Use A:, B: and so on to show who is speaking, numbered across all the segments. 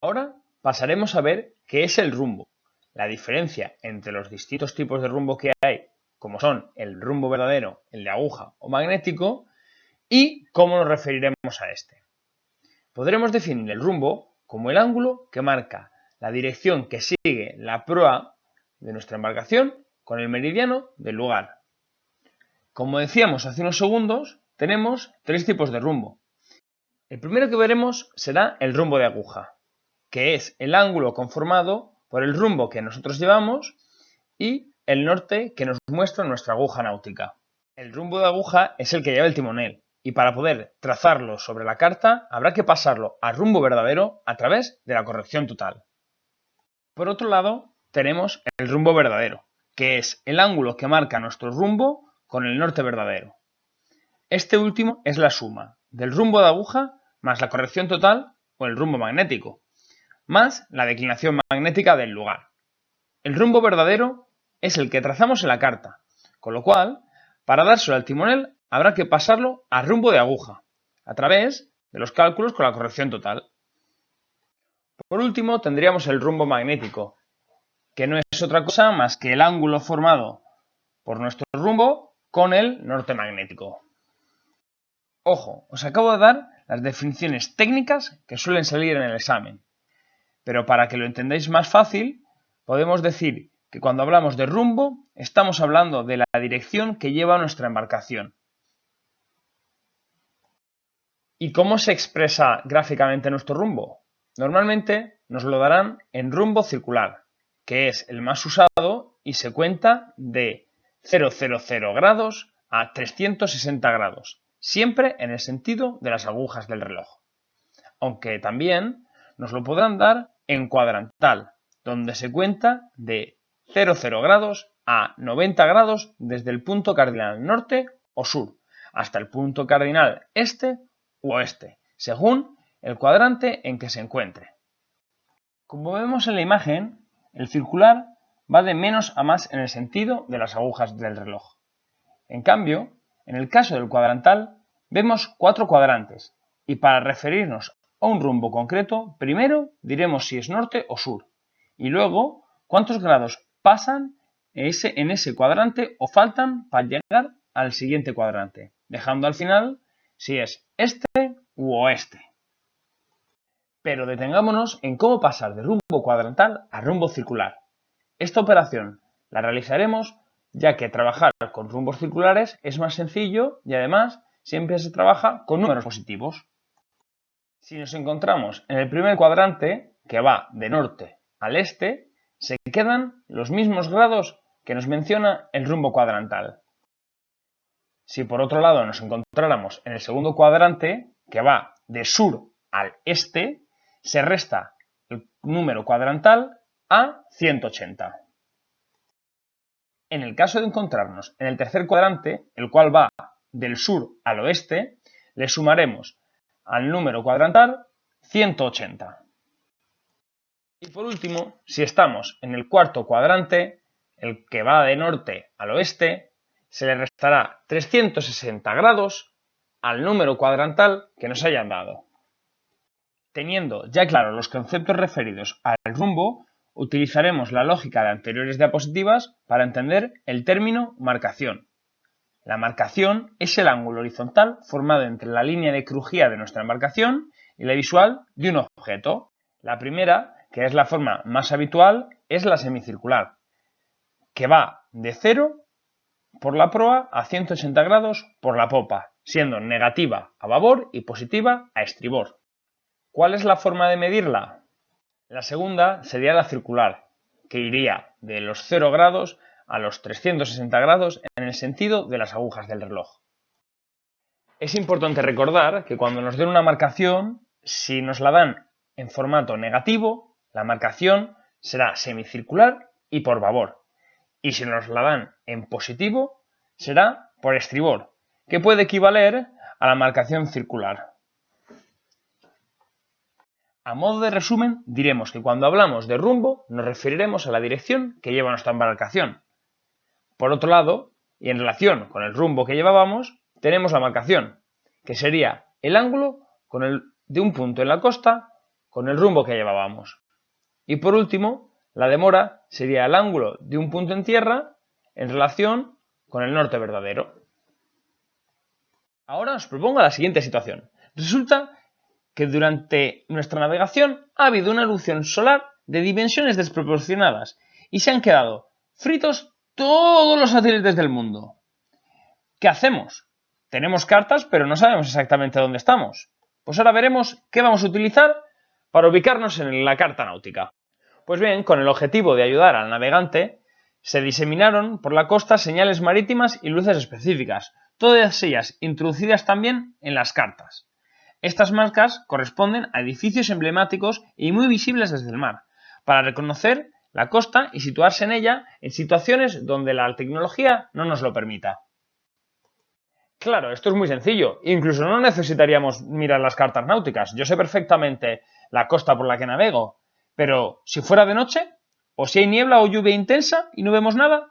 A: Ahora pasaremos a ver qué es el rumbo, la diferencia entre los distintos tipos de rumbo que hay, como son el rumbo verdadero, el de aguja o magnético, y cómo nos referiremos a este. Podremos definir el rumbo como el ángulo que marca la dirección que sigue la proa de nuestra embarcación con el meridiano del lugar. Como decíamos hace unos segundos, tenemos tres tipos de rumbo. El primero que veremos será el rumbo de aguja, que es el ángulo conformado por el rumbo que nosotros llevamos y el norte que nos muestra nuestra aguja náutica. El rumbo de aguja es el que lleva el timonel, y para poder trazarlo sobre la carta habrá que pasarlo a rumbo verdadero a través de la corrección total. Por otro lado, tenemos el rumbo verdadero, que es el ángulo que marca nuestro rumbo con el norte verdadero. Este último es la suma del rumbo de aguja más la corrección total o el rumbo magnético, más la declinación magnética del lugar. El rumbo verdadero es el que trazamos en la carta, con lo cual, para dárselo al timonel, habrá que pasarlo a rumbo de aguja, a través de los cálculos con la corrección total. Por último, tendríamos el rumbo magnético, que no es otra cosa más que el ángulo formado por nuestro rumbo con el norte magnético. Ojo, os acabo de dar las definiciones técnicas que suelen salir en el examen, pero para que lo entendáis más fácil, podemos decir que cuando hablamos de rumbo, estamos hablando de la dirección que lleva nuestra embarcación. ¿Y cómo se expresa gráficamente nuestro rumbo? Normalmente nos lo darán en rumbo circular, que es el más usado y se cuenta de 000 grados a 360 grados, siempre en el sentido de las agujas del reloj. Aunque también nos lo podrán dar en cuadrantal, donde se cuenta de 0 grados a 90 grados desde el punto cardinal norte o sur hasta el punto cardinal este u oeste, según el cuadrante en que se encuentre. Como vemos en la imagen, el circular va de menos a más en el sentido de las agujas del reloj. En cambio, en el caso del cuadrantal, vemos 4 cuadrantes, y para referirnos a un rumbo concreto, primero diremos si es norte o sur, y luego cuántos grados pasan en ese cuadrante o faltan para llegar al siguiente cuadrante, dejando al final si es este u oeste. Pero detengámonos en cómo pasar de rumbo cuadrantal a rumbo circular. Esta operación la realizaremos ya que trabajar con rumbos circulares es más sencillo y además siempre se trabaja con números positivos. Si nos encontramos en el primer cuadrante, que va de norte al este, se quedan los mismos grados que nos menciona el rumbo cuadrantal. Si por otro lado nos encontráramos en el segundo cuadrante, que va de sur al este, se resta el número cuadrantal a 180. En el caso de encontrarnos en el tercer cuadrante, el cual va del sur al oeste, le sumaremos al número cuadrantal 180. Y por último, si estamos en el cuarto cuadrante, el que va de norte al oeste, se le restará 360 grados al número cuadrantal que nos hayan dado. Teniendo ya claro los conceptos referidos al rumbo, utilizaremos la lógica de anteriores diapositivas para entender el término marcación. La marcación es el ángulo horizontal formado entre la línea de crujía de nuestra embarcación y la visual de un objeto. La primera, que es la forma más habitual, es la semicircular, que va de 0 por la proa a 180 grados por la popa, siendo negativa a babor y positiva a estribor. ¿Cuál es la forma de medirla? La segunda sería la circular, que iría de los 0 grados a los 360 grados en el sentido de las agujas del reloj. Es importante recordar que cuando nos den una marcación, si nos la dan en formato negativo, la marcación será semicircular y por babor. Y si nos la dan en positivo, será por estribor, que puede equivaler a la marcación circular. A modo de resumen, diremos que cuando hablamos de rumbo nos referiremos a la dirección que lleva nuestra embarcación. Por otro lado, y en relación con el rumbo que llevábamos, tenemos la marcación, que sería el ángulo de un punto en la costa con el rumbo que llevábamos. Y por último, la demora sería el ángulo de un punto en tierra en relación con el norte verdadero. Ahora os propongo la siguiente situación. Resulta que durante nuestra navegación ha habido una erupción solar de dimensiones desproporcionadas y se han quedado fritos todos los satélites del mundo. ¿Qué hacemos? Tenemos cartas, pero no sabemos exactamente dónde estamos. Pues ahora veremos qué vamos a utilizar para ubicarnos en la carta náutica. Pues bien, con el objetivo de ayudar al navegante, se diseminaron por la costa señales marítimas y luces específicas, todas ellas introducidas también en las cartas. Estas marcas corresponden a edificios emblemáticos y muy visibles desde el mar, para reconocer la costa y situarse en ella en situaciones donde la tecnología no nos lo permita. Claro, esto es muy sencillo, incluso no necesitaríamos mirar las cartas náuticas. Yo sé perfectamente la costa por la que navego, pero si fuera de noche, o si hay niebla o lluvia intensa y no vemos nada,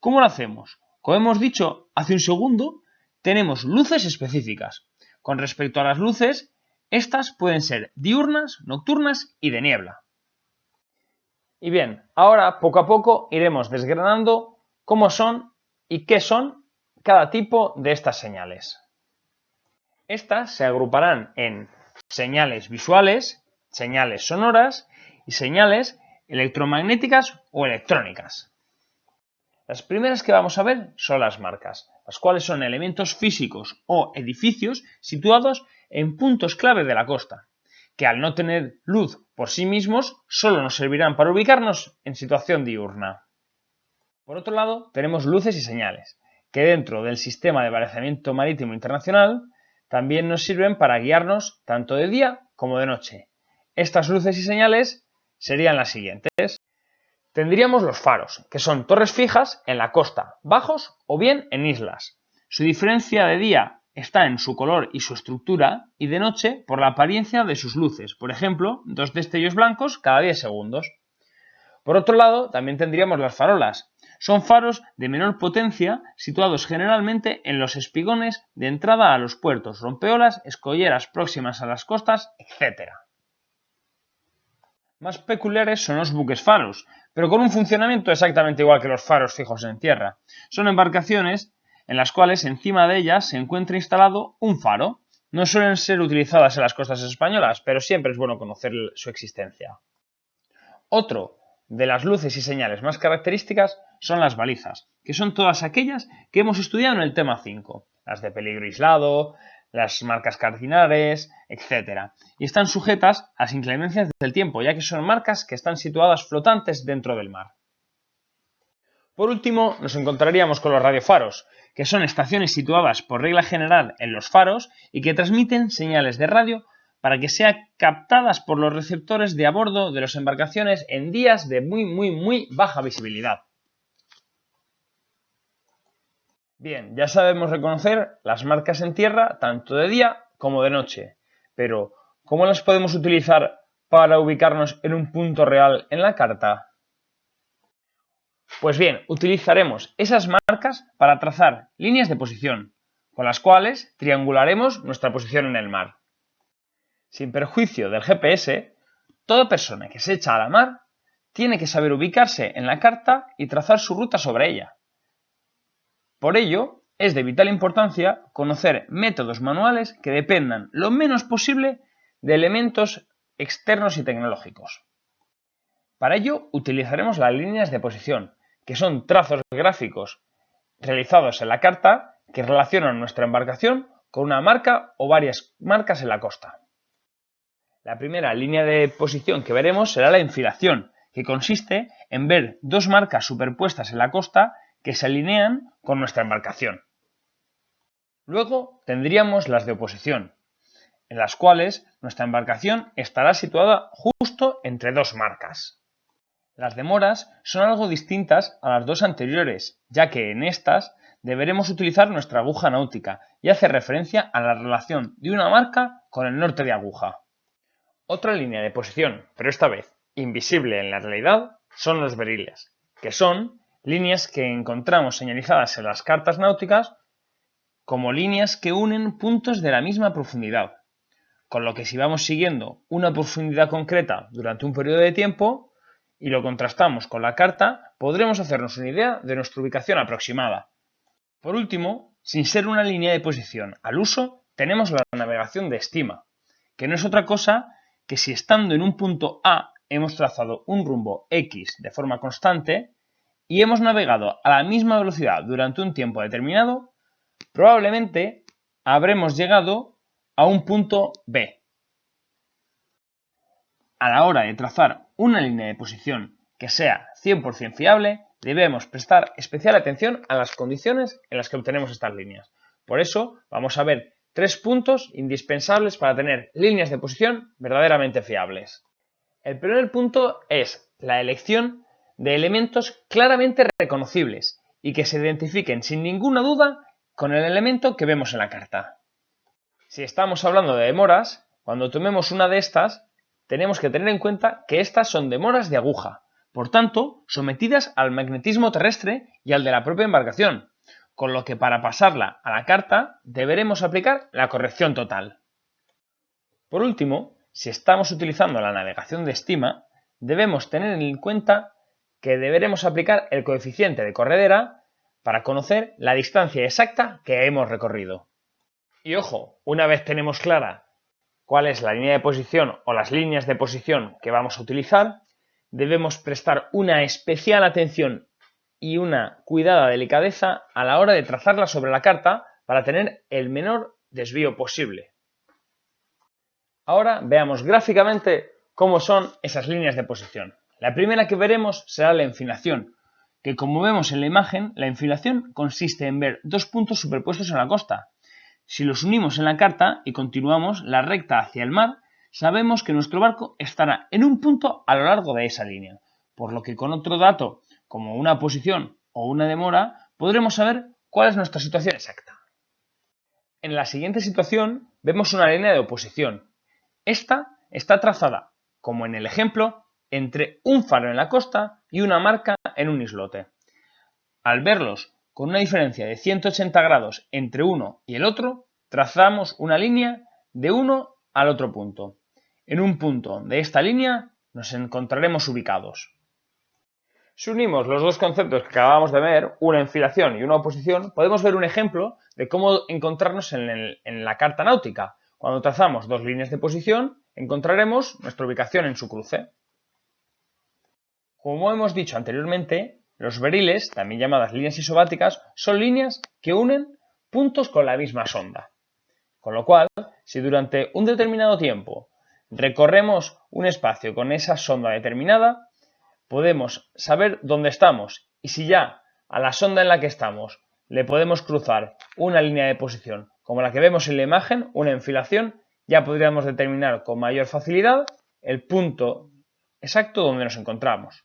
A: ¿cómo lo hacemos? Como hemos dicho hace un segundo, tenemos luces específicas. Con respecto a las luces, estas pueden ser diurnas, nocturnas y de niebla. Y bien, ahora poco a poco iremos desgranando cómo son y qué son cada tipo de estas señales. Estas se agruparán en señales visuales, señales sonoras y señales electromagnéticas o electrónicas. Las primeras que vamos a ver son las marcas, las cuales son elementos físicos o edificios situados en puntos clave de la costa, que al no tener luz por sí mismos solo nos servirán para ubicarnos en situación diurna. Por otro lado, tenemos luces y señales, que dentro del sistema de balizamiento marítimo internacional también nos sirven para guiarnos tanto de día como de noche. Estas luces y señales serían las siguientes. Tendríamos los faros, que son torres fijas en la costa, bajos o bien en islas. Su diferencia de día está en su color y su estructura, y de noche por la apariencia de sus luces, por ejemplo, 2 destellos blancos cada 10 segundos. Por otro lado, también tendríamos las farolas. Son faros de menor potencia situados generalmente en los espigones de entrada a los puertos, rompeolas, escolleras próximas a las costas, etc. Más peculiares son los buques faros, pero con un funcionamiento exactamente igual que los faros fijos en tierra. Son embarcaciones en las cuales encima de ellas se encuentra instalado un faro. No suelen ser utilizadas en las costas españolas, pero siempre es bueno conocer su existencia. Otro de las luces y señales más características son las balizas, que son todas aquellas que hemos estudiado en el tema 5, las de peligro aislado, las marcas cardinales, etc. Y están sujetas a las inclemencias del tiempo, ya que son marcas que están situadas flotantes dentro del mar. Por último, nos encontraríamos con los radiofaros, que son estaciones situadas por regla general en los faros y que transmiten señales de radio para que sean captadas por los receptores de a bordo de las embarcaciones en días de muy baja visibilidad. Bien, ya sabemos reconocer las marcas en tierra tanto de día como de noche, pero ¿cómo las podemos utilizar para ubicarnos en un punto real en la carta? Pues bien, utilizaremos esas marcas para trazar líneas de posición, con las cuales triangularemos nuestra posición en el mar. Sin perjuicio del GPS, toda persona que se echa a la mar tiene que saber ubicarse en la carta y trazar su ruta sobre ella. Por ello, es de vital importancia conocer métodos manuales que dependan lo menos posible de elementos externos y tecnológicos. Para ello, utilizaremos las líneas de posición, que son trazos gráficos realizados en la carta que relacionan nuestra embarcación con una marca o varias marcas en la costa. La primera línea de posición que veremos será la enfilación, que consiste en ver dos marcas superpuestas en la costa que se alinean con nuestra embarcación. Luego tendríamos las de oposición, en las cuales nuestra embarcación estará situada justo entre dos marcas. Las demoras son algo distintas a las dos anteriores, ya que en estas deberemos utilizar nuestra aguja náutica y hace referencia a la relación de una marca con el norte de aguja. Otra línea de posición, pero esta vez invisible en la realidad, son los beriles, que son líneas que encontramos señalizadas en las cartas náuticas como líneas que unen puntos de la misma profundidad. con lo que si vamos siguiendo una profundidad concreta durante un periodo de tiempo y lo contrastamos con la carta, podremos hacernos una idea de nuestra ubicación aproximada. Por último, sin ser una línea de posición al uso, tenemos la navegación de estima, que no es otra cosa que si estando en un punto A hemos trazado un rumbo X de forma constante y hemos navegado a la misma velocidad durante un tiempo determinado, probablemente habremos llegado a un punto B. A la hora de trazar una línea de posición que sea 100% fiable, debemos prestar especial atención a las condiciones en las que obtenemos estas líneas. Por eso, vamos a ver 3 puntos indispensables para tener líneas de posición verdaderamente fiables. El primer punto es la elección de elementos claramente reconocibles y que se identifiquen sin ninguna duda con el elemento que vemos en la carta. Si estamos hablando de demoras, cuando tomemos una de estas, tenemos que tener en cuenta que estas son demoras de aguja, por tanto, sometidas al magnetismo terrestre y al de la propia embarcación, con lo que para pasarla a la carta deberemos aplicar la corrección total. Por último, si estamos utilizando la navegación de estima, debemos tener en cuenta que deberemos aplicar el coeficiente de corredera para conocer la distancia exacta que hemos recorrido. Y ojo, una vez tenemos clara cuál es la línea de posición o las líneas de posición que vamos a utilizar, debemos prestar una especial atención y una cuidada delicadeza a la hora de trazarla sobre la carta para tener el menor desvío posible. Ahora veamos gráficamente cómo son esas líneas de posición. La primera que veremos será la enfilación, que como vemos en la imagen, la enfilación consiste en ver dos puntos superpuestos en la costa. Si los unimos en la carta y continuamos la recta hacia el mar, sabemos que nuestro barco estará en un punto a lo largo de esa línea, por lo que con otro dato, como una posición o una demora, podremos saber cuál es nuestra situación exacta. En la siguiente situación vemos una línea de oposición. Esta está trazada, como en el ejemplo, entre un faro en la costa y una marca en un islote. Al verlos con una diferencia de 180 grados entre uno y el otro, trazamos una línea de uno al otro punto. En un punto de esta línea nos encontraremos ubicados. Si unimos los dos conceptos que acabamos de ver, una enfilación y una oposición, podemos ver un ejemplo de cómo encontrarnos en la carta náutica. Cuando trazamos dos líneas de posición, encontraremos nuestra ubicación en su cruce. Como hemos dicho anteriormente, los beriles, también llamadas líneas isobáticas, son líneas que unen puntos con la misma sonda. Con lo cual, si durante un determinado tiempo recorremos un espacio con esa sonda determinada, podemos saber dónde estamos y si ya a la sonda en la que estamos le podemos cruzar una línea de posición como la que vemos en la imagen, una enfilación, ya podríamos determinar con mayor facilidad el punto exacto donde nos encontramos.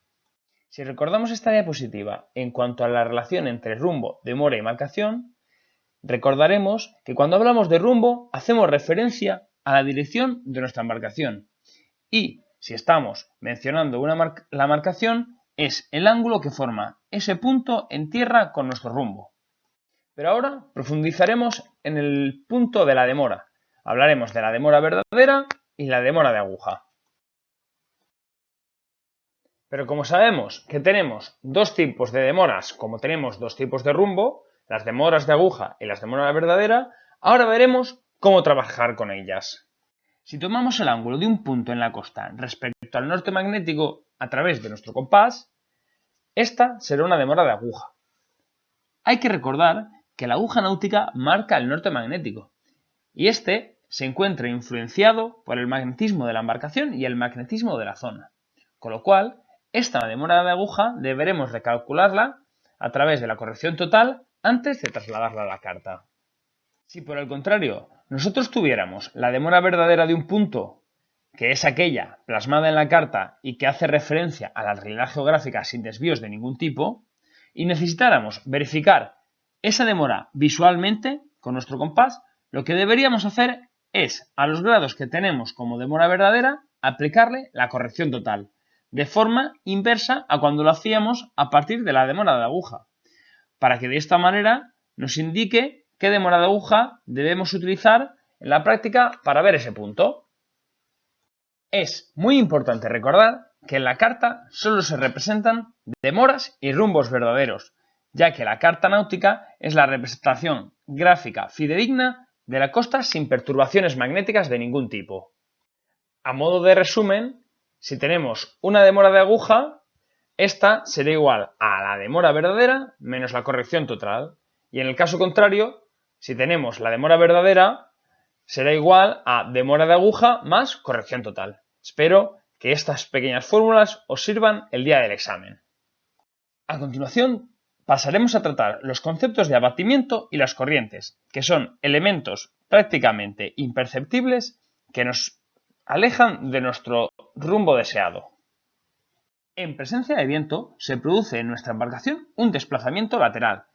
A: Si recordamos esta diapositiva en cuanto a la relación entre rumbo, demora y marcación, recordaremos que cuando hablamos de rumbo hacemos referencia a la dirección de nuestra embarcación y si estamos mencionando la marcación es el ángulo que forma ese punto en tierra con nuestro rumbo. Pero ahora profundizaremos en el punto de la demora. Hablaremos de la demora verdadera y la demora de aguja. Pero como sabemos que tenemos dos tipos de demoras, como tenemos dos tipos de rumbo, las demoras de aguja y las demoras verdadera, ahora veremos cómo trabajar con ellas. Si tomamos el ángulo de un punto en la costa respecto al norte magnético a través de nuestro compás, esta será una demora de aguja. Hay que recordar que la aguja náutica marca el norte magnético y este se encuentra influenciado por el magnetismo de la embarcación y el magnetismo de la zona, con lo cual esta demora de aguja deberemos recalcularla a través de la corrección total antes de trasladarla a la carta. Si por el contrario nosotros tuviéramos la demora verdadera de un punto, que es aquella plasmada en la carta y que hace referencia a la realidad geográfica sin desvíos de ningún tipo, y necesitáramos verificar esa demora visualmente con nuestro compás, lo que deberíamos hacer es, a los grados que tenemos como demora verdadera, aplicarle la corrección total, de forma inversa a cuando lo hacíamos a partir de la demora de aguja, para que de esta manera nos indique qué demora de aguja debemos utilizar en la práctica para ver ese punto. Es muy importante recordar que en la carta solo se representan demoras y rumbos verdaderos, ya que la carta náutica es la representación gráfica fidedigna de la costa sin perturbaciones magnéticas de ningún tipo. A modo de resumen, si tenemos una demora de aguja, esta será igual a la demora verdadera menos la corrección total. Y en el caso contrario, si tenemos la demora verdadera, será igual a demora de aguja más corrección total. Espero que estas pequeñas fórmulas os sirvan el día del examen. A continuación, pasaremos a tratar los conceptos de abatimiento y las corrientes, que son elementos prácticamente imperceptibles que nos alejan de nuestro rumbo deseado. En presencia de viento se produce en nuestra embarcación un desplazamiento lateral,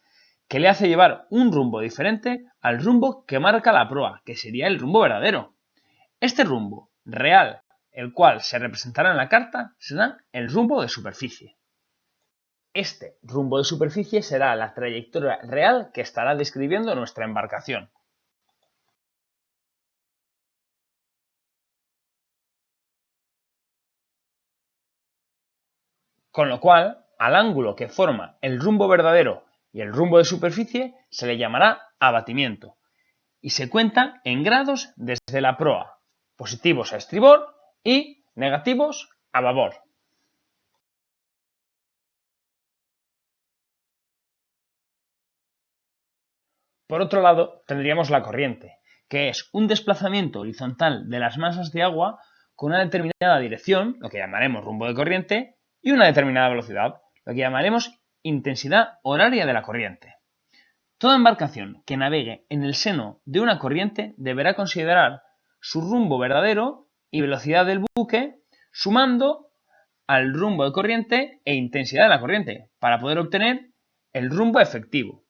A: que le hace llevar un rumbo diferente al rumbo que marca la proa, que sería el rumbo verdadero. Este rumbo real, el cual se representará en la carta, será el rumbo de superficie. Este rumbo de superficie será la trayectoria real que estará describiendo nuestra embarcación. Con lo cual, al ángulo que forma el rumbo verdadero y el rumbo de superficie se le llamará abatimiento, y se cuenta en grados desde la proa, positivos a estribor y negativos a babor. Por otro lado, tendríamos la corriente, que es un desplazamiento horizontal de las masas de agua con una determinada dirección, lo que llamaremos rumbo de corriente, y una determinada velocidad, lo que llamaremos intensidad horaria de la corriente. Toda embarcación que navegue en el seno de una corriente deberá considerar su rumbo verdadero y velocidad del buque sumando al rumbo de corriente e intensidad de la corriente para poder obtener el rumbo efectivo.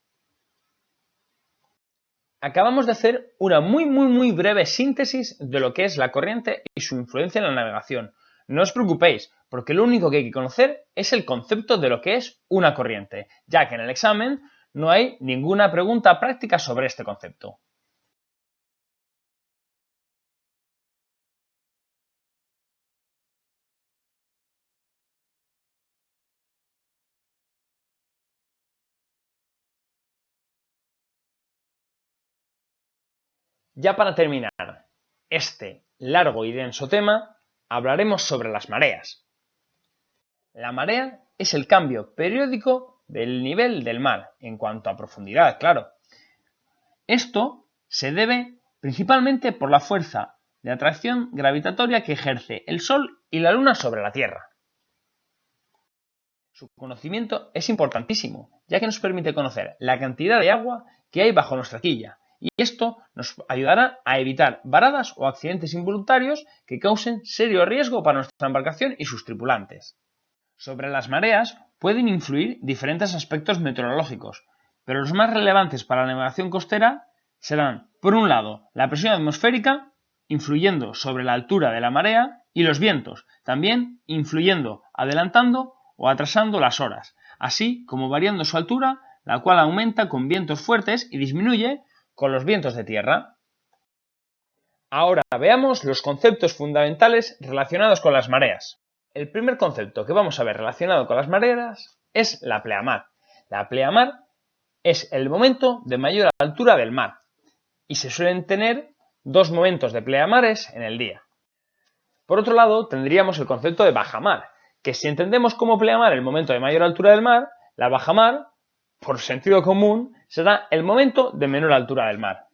A: Acabamos de hacer una muy breve síntesis de lo que es la corriente y su influencia en la navegación. No os preocupéis, porque lo único que hay que conocer es el concepto de lo que es una corriente, ya que en el examen no hay ninguna pregunta práctica sobre este concepto. Ya para terminar este largo y denso tema, hablaremos sobre las mareas. La marea es el cambio periódico del nivel del mar, en cuanto a profundidad, claro. Esto se debe principalmente por la fuerza de atracción gravitatoria que ejerce el Sol y la Luna sobre la Tierra. Su conocimiento es importantísimo, ya que nos permite conocer la cantidad de agua que hay bajo nuestra quilla, y esto nos ayudará a evitar varadas o accidentes involuntarios que causen serio riesgo para nuestra embarcación y sus tripulantes. Sobre las mareas pueden influir diferentes aspectos meteorológicos, pero los más relevantes para la navegación costera serán, por un lado, la presión atmosférica, influyendo sobre la altura de la marea, y los vientos, también influyendo, adelantando o atrasando las horas, así como variando su altura, la cual aumenta con vientos fuertes y disminuye con los vientos de tierra. Ahora veamos los conceptos fundamentales relacionados con las mareas. El primer concepto que vamos a ver relacionado con las mareas es la pleamar. La pleamar es el momento de mayor altura del mar y se suelen tener dos momentos de pleamares en el día. Por otro lado, tendríamos el concepto de bajamar, que si entendemos como pleamar el momento de mayor altura del mar, la bajamar, por sentido común, será el momento de menor altura del mar.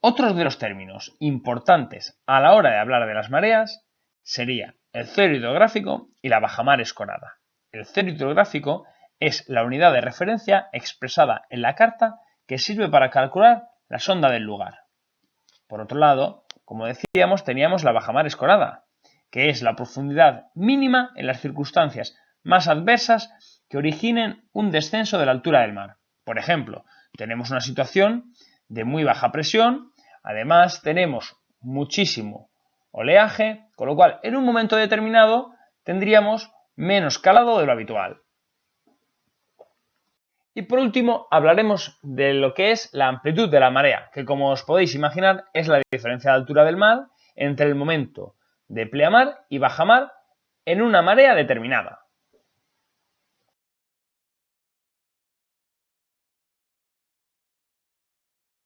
A: Otros de los términos importantes a la hora de hablar de las mareas sería el cero hidrográfico y la bajamar escorada. El cero hidrográfico es la unidad de referencia expresada en la carta que sirve para calcular la sonda del lugar. Por otro lado, como decíamos, teníamos la bajamar escorada, que es la profundidad mínima en las circunstancias más adversas que originen un descenso de la altura del mar. Por ejemplo, tenemos una situación de muy baja presión, además tenemos muchísimo oleaje, con lo cual en un momento determinado tendríamos menos calado de lo habitual. Y por último hablaremos de lo que es la amplitud de la marea, que como os podéis imaginar es la diferencia de altura del mar entre el momento de pleamar y bajamar en una marea determinada.